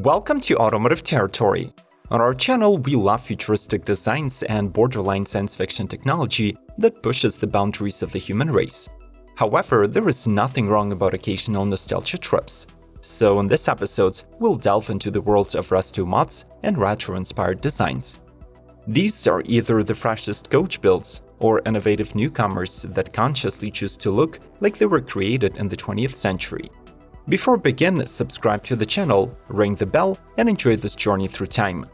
Welcome to Automotive Territory. On our channel, we love futuristic designs and borderline science fiction technology that pushes the boundaries of the human race. However, there is nothing wrong about occasional nostalgia trips. So in this episode, we'll delve into the world of Restomods and retro-inspired designs. These are either the freshest coach builds or innovative newcomers that consciously choose to look like they were created in the 20th century. Before we begin, subscribe to the channel, ring the bell, and enjoy this journey through time.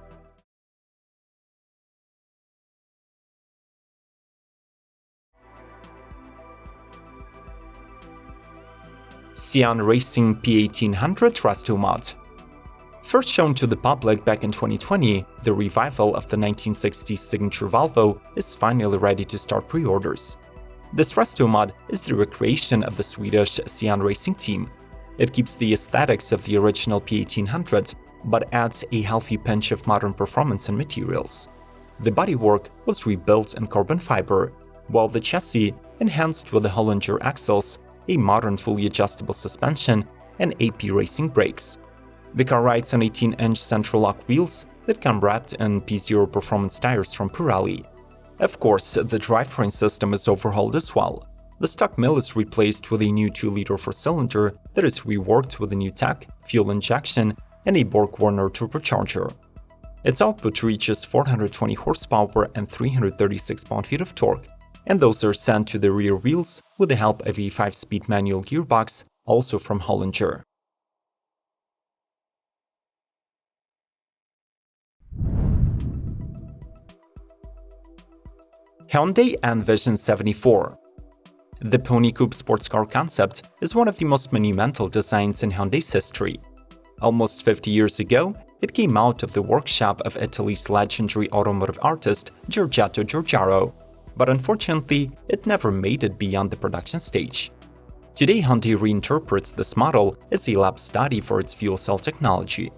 Cyan Racing P1800 Restomod. First shown to the public back in 2020, the revival of the 1960s signature Volvo is finally ready to start pre-orders. This Restomod is the recreation of the Swedish Cyan Racing team. It keeps the aesthetics of the original P1800, but adds a healthy pinch of modern performance and materials. The bodywork was rebuilt in carbon fiber, while the chassis enhanced with the Hollinger axles, a modern fully adjustable suspension, and AP racing brakes. The car rides on 18-inch central lock wheels that come wrapped in P0 performance tires from Pirelli. Of course, the drivetrain system is overhauled as well. The stock mill is replaced with a new 2-liter 4-cylinder that is reworked with a new tech, fuel injection, and a Borg-Warner turbocharger. Its output reaches 420 horsepower and 336 pound-feet of torque, and those are sent to the rear wheels with the help of a 5-speed manual gearbox, also from Hollinger. Hyundai N Vision 74. The Pony Coupe sports car concept is one of the most monumental designs in Hyundai's history. Almost 50 years ago, it came out of the workshop of Italy's legendary automotive artist Giorgetto Giugiaro, but unfortunately, it never made it beyond the production stage. Today, Hyundai reinterprets this model as a lab study for its fuel cell technology.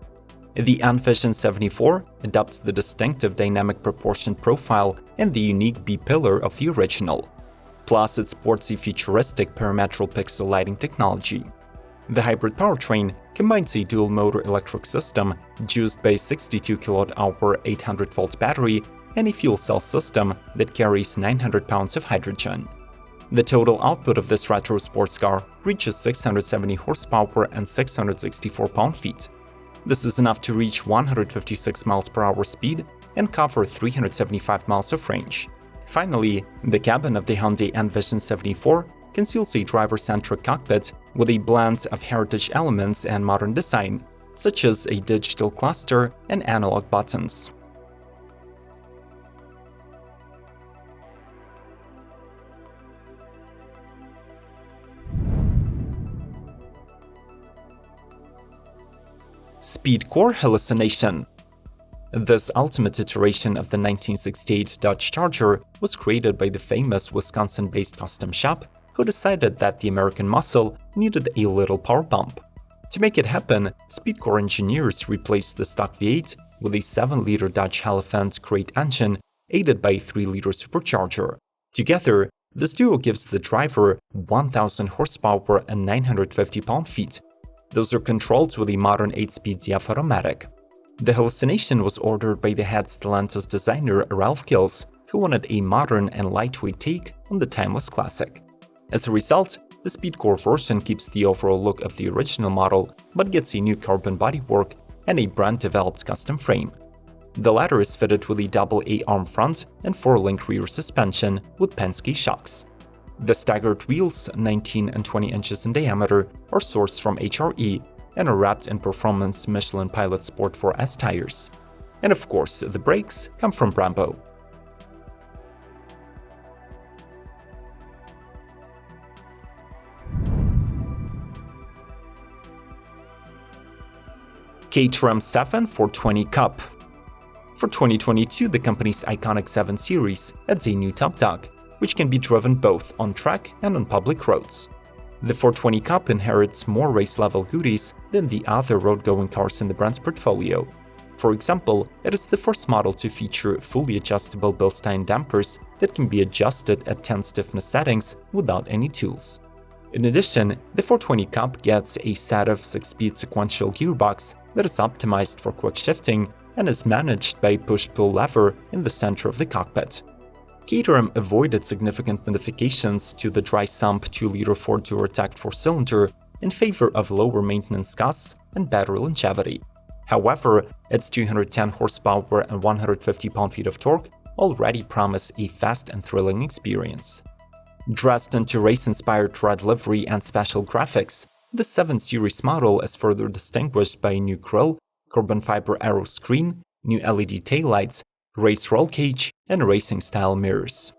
The N Vision 74 adopts the distinctive dynamic proportion profile and the unique B-pillar of the original. Plus, it sports a futuristic parametral pixel lighting technology. The hybrid powertrain combines a dual-motor electric system juiced by a 62 kWh 800-volt battery and a fuel cell system that carries 900 pounds of hydrogen. The total output of this retro sports car reaches 670 horsepower and 664 pound-feet. This is enough to reach 156 miles per hour speed and cover 375 miles of range. Finally, the cabin of the Hyundai N Vision 74 conceals a driver-centric cockpit with a blend of heritage elements and modern design, such as a digital cluster and analog buttons. SPEEDKORE Hellucination. This ultimate iteration of the 1968 Dodge Charger was created by the famous Wisconsin-based custom shop who decided that the American muscle needed a little power bump. To make it happen, SPEEDKORE engineers replaced the stock V8 with a 7-liter Dodge Elephant crate engine aided by a 3-liter supercharger. Together, this duo gives the driver 1,000 horsepower and 950 pound-feet. Those are controlled with a modern 8-speed ZF automatic. The Hellucination was ordered by the head Stellantis designer Ralph Gilles, who wanted a modern and lightweight take on the timeless classic. As a result, the SPEEDKORE version keeps the overall look of the original model, but gets a new carbon bodywork and a brand-developed custom frame. The latter is fitted with a double A-arm front and 4-link rear suspension with Penske shocks. The staggered wheels, 19 and 20 inches in diameter, are sourced from HRE and are wrapped in performance Michelin Pilot Sport 4S tires. And of course, the brakes come from Brembo. Caterham Seven 420 Cup. For 2022, the company's iconic 7 Series adds a new top dog, which can be driven both on track and on public roads. The 420 Cup inherits more race-level goodies than the other road-going cars in the brand's portfolio. For example, it is the first model to feature fully adjustable Bilstein dampers that can be adjusted at 10 stiffness settings without any tools. In addition, the 420 Cup gets a set of 6-speed sequential gearbox that is optimized for quick shifting and is managed by a push-pull lever in the center of the cockpit. Caterham avoided significant modifications to the dry sump 2-liter 4-Duratact 4-cylinder in favor of lower maintenance costs and better longevity. However, its 210 horsepower and 150 pound-feet of torque already promise a fast and thrilling experience. Dressed into race-inspired red livery and special graphics, the 7 Series model is further distinguished by a new grille, carbon fiber aero screen, new LED taillights, race roll cage, and racing-style mirrors.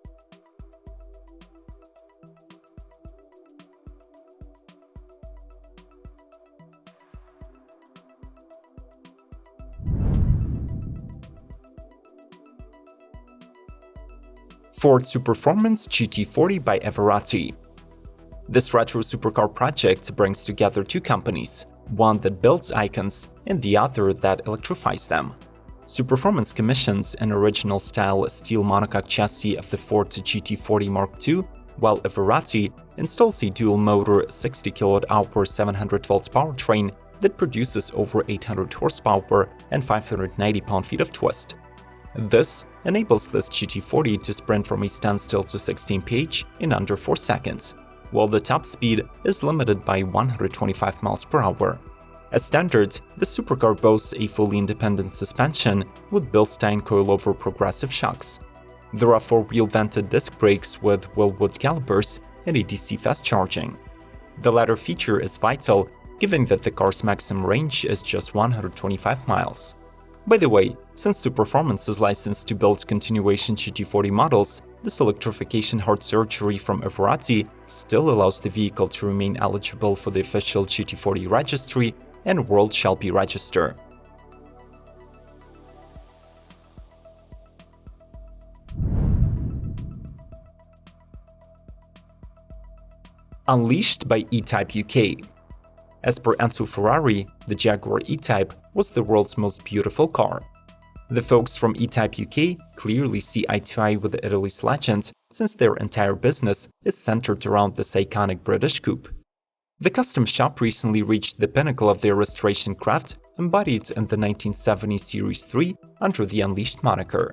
Ford Superformance GT40 by Everrati. This retro supercar project brings together two companies, one that builds icons and the other that electrifies them. Superformance commissions an original-style steel monocoque chassis of the Ford GT40 Mark II, while Everrati installs a dual-motor 60 kWh 700-volt powertrain that produces over 800 horsepower and 590 pound-feet of twist. This enables this GT40 to sprint from a standstill to 16 mph in under 4 seconds, while the top speed is limited by 125 miles per hour. As standard, the supercar boasts a fully independent suspension with Bilstein coilover progressive shocks. There are 4-wheel vented disc brakes with Willwood calipers and a DC fast charging. The latter feature is vital, given that the car's maximum range is just 125 miles. By the way, since Superformance is licensed to build continuation GT40 models, this electrification heart surgery from Everrati still allows the vehicle to remain eligible for the official GT40 registry and World Shelby Register. Unleashed by E-Type UK. As per Enzo Ferrari, the Jaguar E-Type was the world's most beautiful car. The folks from E-Type UK clearly see eye to eye with Italy's legend, since their entire business is centered around this iconic British coupe. The custom shop recently reached the pinnacle of their restoration craft, embodied in the 1970 Series 3 under the Unleashed moniker.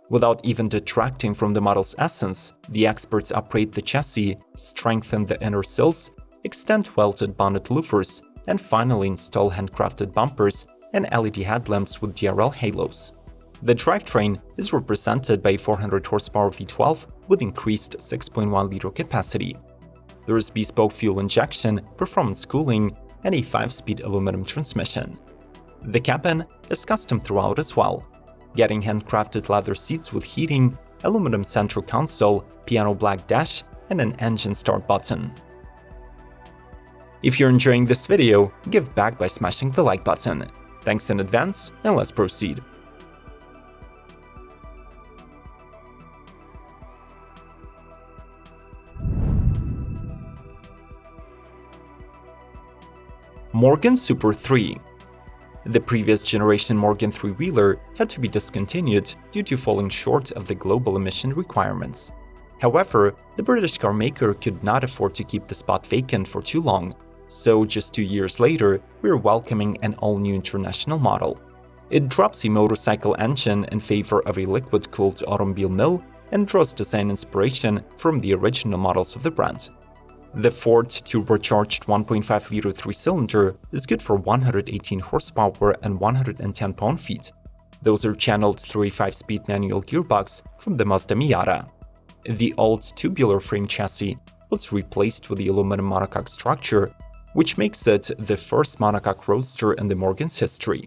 Without even detracting from the model's essence, the experts upgrade the chassis, strengthen the inner sills, extend welded bonnet louvers, and finally install handcrafted bumpers and LED headlamps with DRL halos. The drivetrain is represented by a 400 horsepower V12 with increased 6.1-liter capacity. There is bespoke fuel injection, performance cooling, and a 5-speed aluminum transmission. The cabin is custom throughout as well, getting handcrafted leather seats with heating, aluminum center console, piano black dash, and an engine start button. If you're enjoying this video, give back by smashing the like button. Thanks in advance, and let's proceed. Morgan Super 3. The previous generation Morgan 3-wheeler had to be discontinued due to falling short of the global emission requirements. However, the British car maker could not afford to keep the spot vacant for too long, so just 2 years later, we're welcoming an all-new international model. It drops a motorcycle engine in favor of a liquid-cooled automobile mill and draws design inspiration from the original models of the brand. The Ford turbocharged 1.5-liter 3-cylinder is good for 118 horsepower and 110 pound-feet. Those are channeled through a 5-speed manual gearbox from the Mazda Miata. The old tubular frame chassis was replaced with the aluminum monocoque structure, which makes it the first monocoque roadster in the Morgan's history.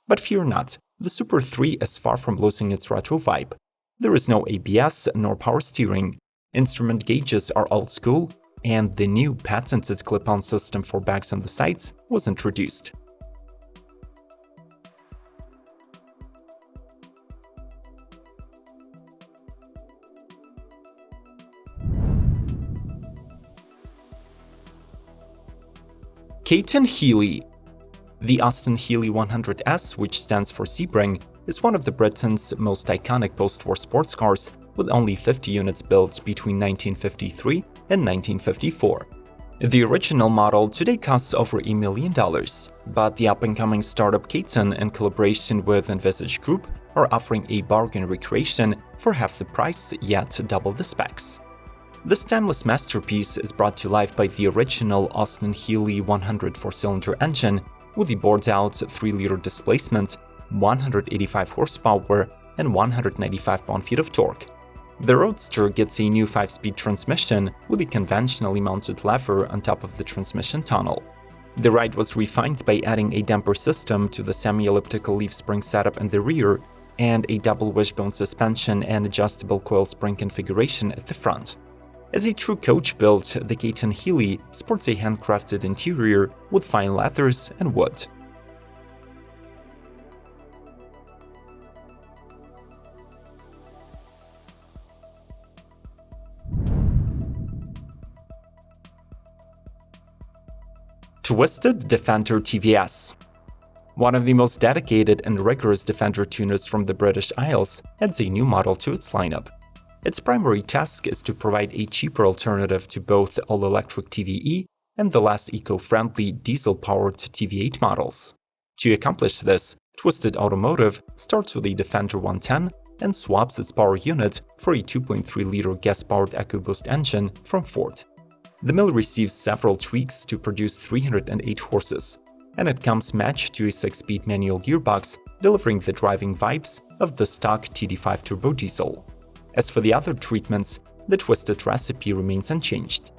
But fear not, the Super 3 is far from losing its retro vibe. There is no ABS nor power steering, instrument gauges are old school, and the new patented clip-on system for bags on the sides was introduced. Caton Healey. The Austin Healey 100S, which stands for Sebring, is one of the Britain's most iconic post-war sports cars, with only 50 units built between 1953 and 1954. The original model today costs over $1 million, but the up-and-coming startup Caton, in collaboration with Envisage Group, are offering a bargain recreation for half the price, yet double the specs. This timeless masterpiece is brought to life by the original Caton Healey 100 4-cylinder engine with a bored-out 3-liter displacement, 185 horsepower, and 195 pound-feet of torque. The Roadster gets a new 5-speed transmission with a conventionally mounted lever on top of the transmission tunnel. The ride was refined by adding a damper system to the semi-elliptical leaf spring setup in the rear and a double wishbone suspension and adjustable coil spring configuration at the front. As a true coach build, the Caton Healey sports a handcrafted interior with fine leathers and wood. Twisted Defender TVS. One of the most dedicated and rigorous Defender tuners from the British Isles adds a new model to its lineup. Its primary task is to provide a cheaper alternative to both all-electric TVE and the less eco-friendly diesel-powered TV8 models. To accomplish this, Twisted Automotive starts with a Defender 110 and swaps its power unit for a 2.3-liter gas-powered EcoBoost engine from Ford. The mill receives several tweaks to produce 308 horses, and it comes matched to a 6-speed manual gearbox, delivering the driving vibes of the stock TD5 turbo diesel. As for the other treatments, the Twisted recipe remains unchanged.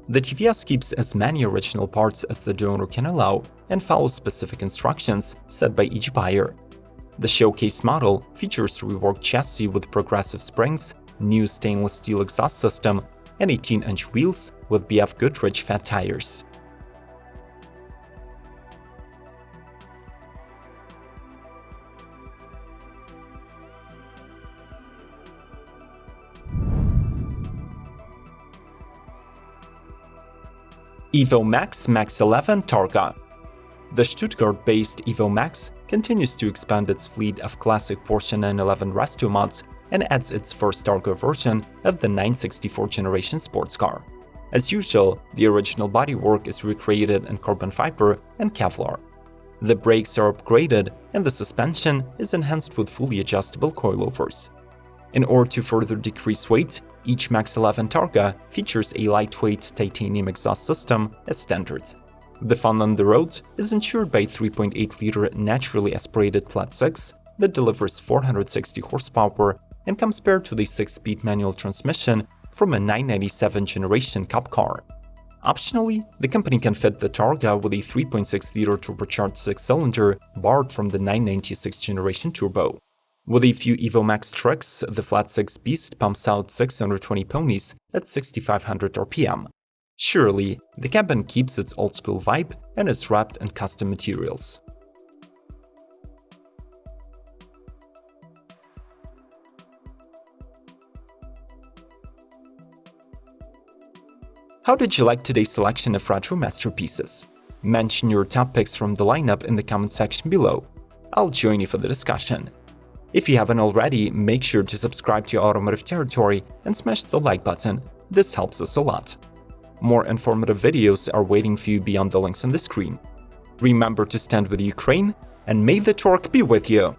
The TVS keeps as many original parts as the donor can allow and follows specific instructions set by each buyer. The showcase model features a reworked chassis with progressive springs, new stainless steel exhaust system, and 18-inch wheels with BF Goodrich fat tires. Evomax Max 11 Targa. The Stuttgart-based Evomax continues to expand its fleet of classic Porsche 911 Restomods and adds its first Targa version of the 964 generation sports car. As usual, the original bodywork is recreated in carbon fiber and Kevlar. The brakes are upgraded and the suspension is enhanced with fully adjustable coilovers. In order to further decrease weight, each Max 11 Targa features a lightweight titanium exhaust system as standard. The fun on the road is ensured by a 3.8-liter naturally aspirated flat 6 that delivers 460 horsepower and comes paired with a 6-speed manual transmission from a 997 generation Cup car. Optionally, the company can fit the Targa with a 3.6-liter turbocharged 6-cylinder borrowed from the 996 generation turbo. With a few Evomax trucks, the flat 6 beast pumps out 620 ponies at 6,500 RPM. Surely, the cabin keeps its old-school vibe and is wrapped in custom materials. How did you like today's selection of retro masterpieces? Mention your top picks from the lineup in the comment section below. I'll join you for the discussion. If you haven't already, make sure to subscribe to Automotive Territory and smash the like button. This helps us a lot. More informative videos are waiting for you beyond the links on the screen. Remember to stand with Ukraine, and may the torque be with you!